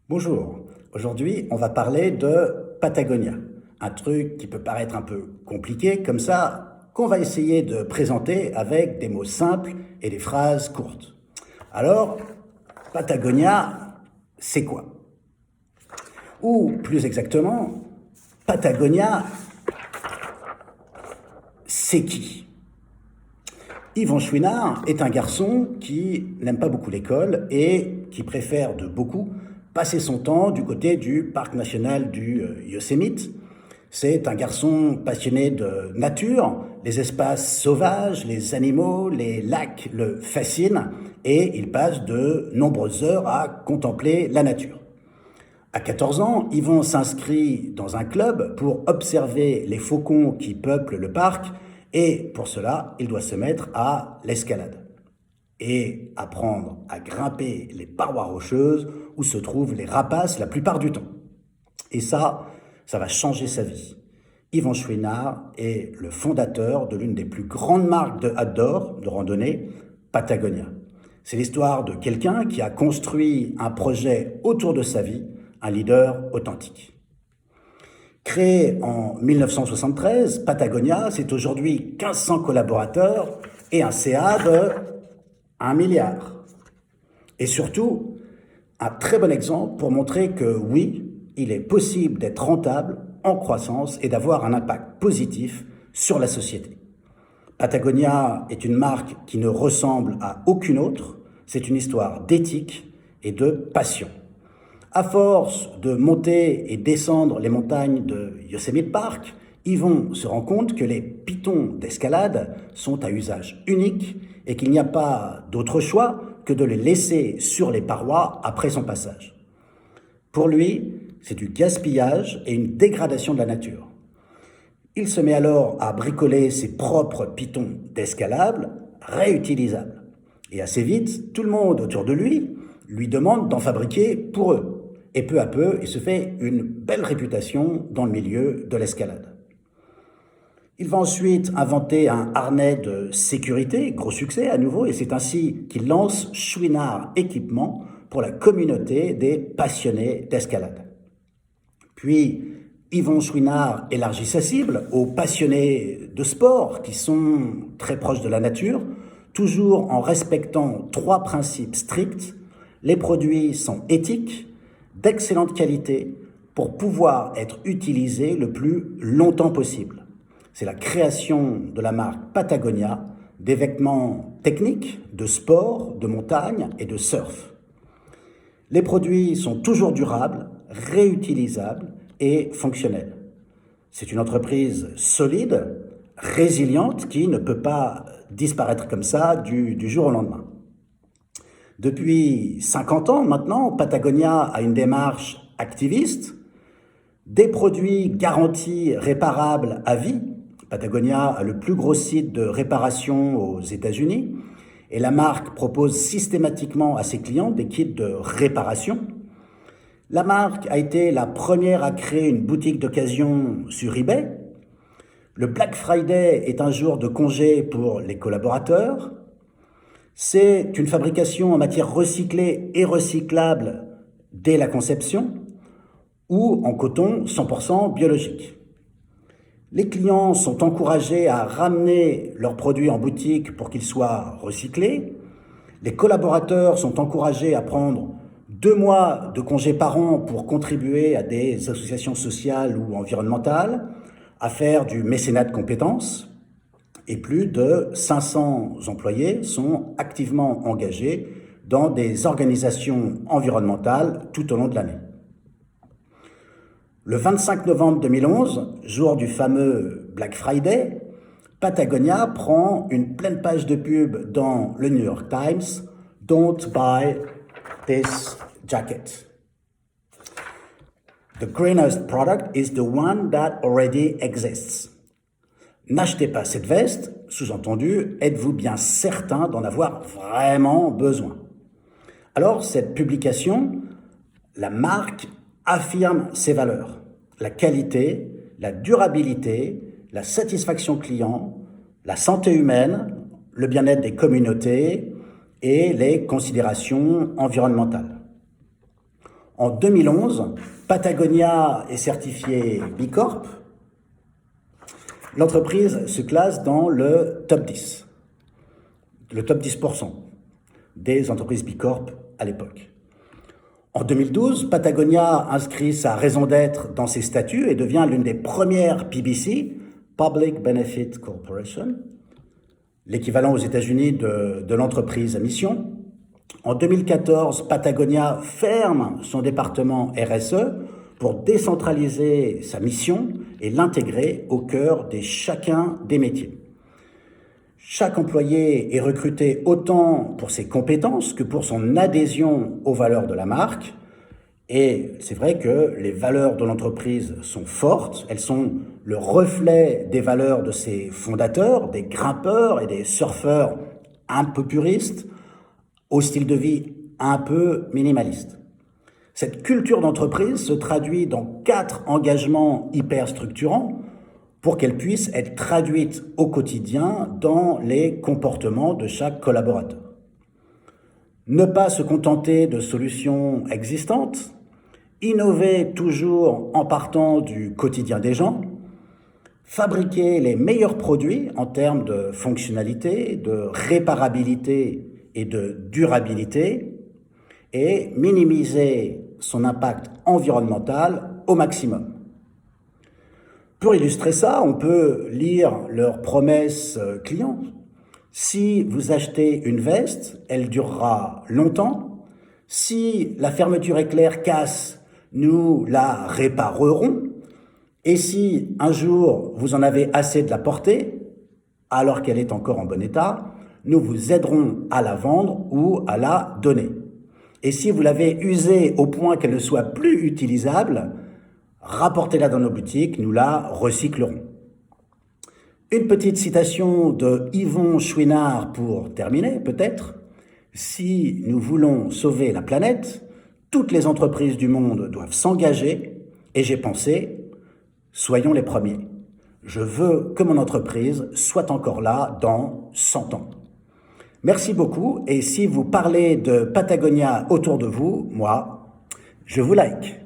Bonjour, aujourd'hui on va parler de Patagonia, un truc qui peut paraître un peu compliqué comme ça, qu'on va essayer de présenter avec des mots simples et des phrases courtes. Alors, Patagonia, c'est quoi? Ou plus exactement, Patagonia, c'est qui? Yvon Chouinard est un garçon qui n'aime pas beaucoup l'école et qui préfère de beaucoup passer son temps du côté du parc national du Yosemite. C'est un garçon passionné de nature, les espaces sauvages, les animaux, les lacs le fascinent et il passe de nombreuses heures à contempler la nature. À 14 ans, Yvon s'inscrit dans un club pour observer les faucons qui peuplent le parc et pour cela, il doit se mettre à l'escalade et apprendre à grimper les parois rocheuses où se trouvent les rapaces la plupart du temps. Et ça va changer sa vie. Yvon Chouinard est le fondateur de l'une des plus grandes marques de outdoor, de randonnée, Patagonia. C'est l'histoire de quelqu'un qui a construit un projet autour de sa vie, un leader authentique. Créé en 1973, Patagonia, c'est aujourd'hui 1500 collaborateurs et un CA de 1 milliard. Et surtout, un très bon exemple pour montrer que oui, il est possible d'être rentable, en croissance et d'avoir un impact positif sur la société. Patagonia est une marque qui ne ressemble à aucune autre. C'est une histoire d'éthique et de passion. À force de monter et descendre les montagnes de Yosemite Park, Yvon se rend compte que les pitons d'escalade sont à usage unique et qu'il n'y a pas d'autre choix que de les laisser sur les parois après son passage. Pour lui, c'est du gaspillage et une dégradation de la nature. Il se met alors à bricoler ses propres pitons d'escalade réutilisables. Et assez vite, tout le monde autour de lui demande d'en fabriquer pour eux. Et peu à peu, il se fait une belle réputation dans le milieu de l'escalade. Il va ensuite inventer un harnais de sécurité, gros succès à nouveau, et c'est ainsi qu'il lance Chouinard Équipement pour la communauté des passionnés d'escalade. Puis, Yvon Chouinard élargit sa cible aux passionnés de sport qui sont très proches de la nature, toujours en respectant 3 principes stricts. Les produits sont éthiques, d'excellente qualité, pour pouvoir être utilisés le plus longtemps possible. C'est la création de la marque Patagonia, des vêtements techniques, de sport, de montagne et de surf. Les produits sont toujours durables, réutilisables et fonctionnels. C'est une entreprise solide, résiliente, qui ne peut pas disparaître comme ça du jour au lendemain. Depuis 50 ans maintenant, Patagonia a une démarche activiste, des produits garantis réparables à vie. Patagonia a le plus gros site de réparation aux États-Unis et la marque propose systématiquement à ses clients des kits de réparation. La marque a été la première à créer une boutique d'occasion sur eBay. Le Black Friday est un jour de congé pour les collaborateurs. C'est une fabrication en matière recyclée et recyclable dès la conception ou en coton 100% biologique. Les clients sont encouragés à ramener leurs produits en boutique pour qu'ils soient recyclés. Les collaborateurs sont encouragés à prendre 2 mois de congé par an pour contribuer à des associations sociales ou environnementales, à faire du mécénat de compétences. Et plus de 500 employés sont activement engagés dans des organisations environnementales tout au long de l'année. Le 25 novembre 2011, jour du fameux Black Friday, Patagonia prend une pleine page de pub dans le New York Times. Don't buy this jacket. The greenest product is the one that already exists. N'achetez pas cette veste, sous-entendu, êtes-vous bien certain d'en avoir vraiment besoin? Alors, cette publication, la marque affirme ses valeurs, la qualité, la durabilité, la satisfaction client, la santé humaine, le bien-être des communautés et les considérations environnementales. En 2011, Patagonia est certifiée B Corp. L'entreprise se classe dans le top 10, le top 10% des entreprises B Corp à l'époque. En 2012, Patagonia inscrit sa raison d'être dans ses statuts et devient l'une des premières PBC, Public Benefit Corporation, l'équivalent aux États-Unis de l'entreprise à mission. En 2014, Patagonia ferme son département RSE pour décentraliser sa mission et l'intégrer au cœur de chacun des métiers. Chaque employé est recruté autant pour ses compétences que pour son adhésion aux valeurs de la marque. Et c'est vrai que les valeurs de l'entreprise sont fortes, elles sont le reflet des valeurs de ses fondateurs, des grimpeurs et des surfeurs un peu puristes, au style de vie un peu minimaliste. Cette culture d'entreprise se traduit dans 4 engagements hyper structurants pour qu'elle puisse être traduite au quotidien dans les comportements de chaque collaborateur. Ne pas se contenter de solutions existantes, innover toujours en partant du quotidien des gens, fabriquer les meilleurs produits en termes de fonctionnalité, de réparabilité et de durabilité, et minimiser son impact environnemental au maximum. Pour illustrer ça, on peut lire leurs promesses clients. Si vous achetez une veste, elle durera longtemps. Si la fermeture éclair casse, nous la réparerons. Et si un jour vous en avez assez de la porter, alors qu'elle est encore en bon état, nous vous aiderons à la vendre ou à la donner. Et si vous l'avez usée au point qu'elle ne soit plus utilisable, rapportez-la dans nos boutiques, nous la recyclerons. Une petite citation de Yvon Chouinard pour terminer, peut-être. Si nous voulons sauver la planète, toutes les entreprises du monde doivent s'engager, et j'ai pensé, soyons les premiers. Je veux que mon entreprise soit encore là dans 100 ans. Merci beaucoup, et si vous parlez de Patagonia autour de vous, moi, je vous like.